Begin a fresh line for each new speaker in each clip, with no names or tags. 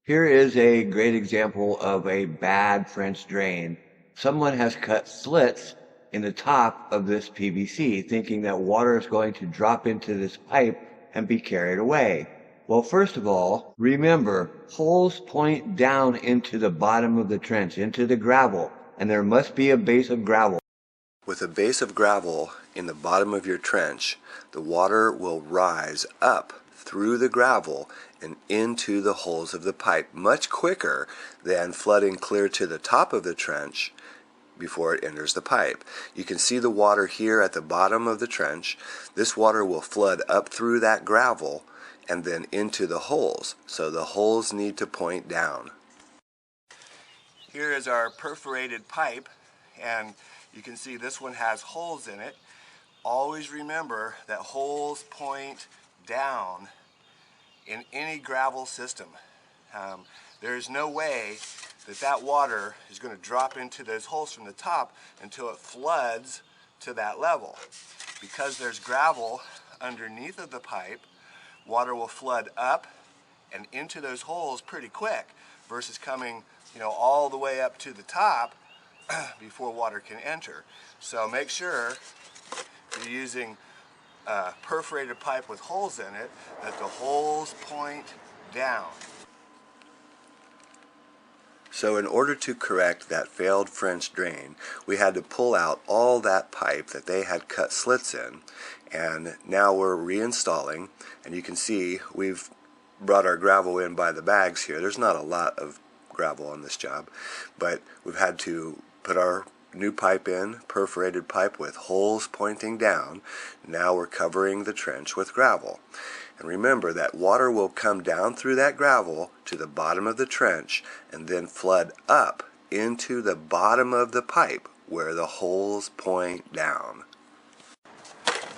Here is a great example of a bad French drain. Someone has cut slits in the top of this PVC, thinking that water is going to drop into this pipe and be carried away. Well, first of all, remember, holes point down into the bottom of the trench, into the gravel, and there must be a base of gravel.
With a base of gravel in the bottom of your trench, the water will rise up through the gravel and into the holes of the pipe much quicker than flooding clear to the top of the trench before it enters the pipe. You can see the water here at the bottom of the trench. This water will flood up through that gravel and then into the holes. So the holes need to point down. Here is our perforated pipe, and you can see this one has holes in it. Always remember that holes point down in any gravel system. There is no way that water is going to drop into those holes from the top until it floods to that level. Because there's gravel underneath of the pipe, water will flood up and into those holes pretty quick versus coming, all the way up to the top before water can enter. So make sure you're using a perforated pipe with holes in it, that the holes point down. So in order to correct that failed French drain, we had to pull out all that pipe that they had cut slits in, and now we're reinstalling, and you can see we've brought our gravel in by the bags here. There's not a lot of gravel on this job, but we've had to put our new pipe in, perforated pipe with holes pointing down. Now we're covering the trench with gravel. And remember that water will come down through that gravel to the bottom of the trench and then flood up into the bottom of the pipe where the holes point down.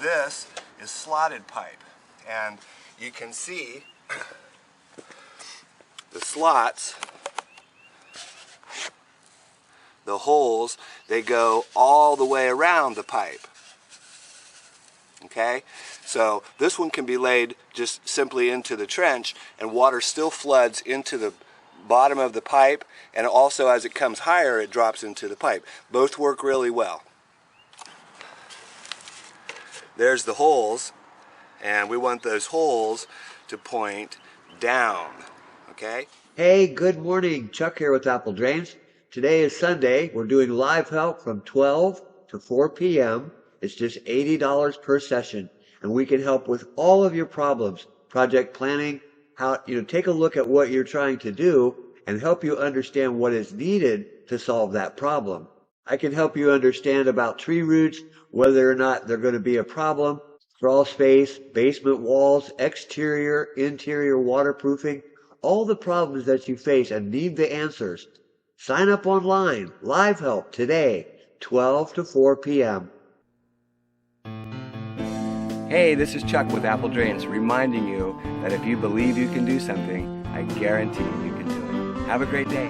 This is slotted pipe, and you can see the slots, the holes, they go all the way around the pipe. Okay, so this one can be laid just simply into the trench, and water still floods into the bottom of the pipe, and also as it comes higher it drops into the pipe. Both work really well. There's the holes, and we want those holes to point down. Okay?
Hey, good morning. Chuck here with Apple Drains. Today is Sunday. We're doing live help from 12 to 4 p.m. It's just $80 per session, and we can help with all of your problems, project planning, how, take a look at what you're trying to do and help you understand what is needed to solve that problem. I can help you understand about tree roots, whether or not they're going to be a problem, crawl space, basement walls, exterior, interior waterproofing, all the problems that you face and need the answers. Sign up online, live help today, 12 to 4 p.m.
Hey, this is Chuck with Apple Drains, reminding you that if you believe you can do something, I guarantee you can do it. Have a great day.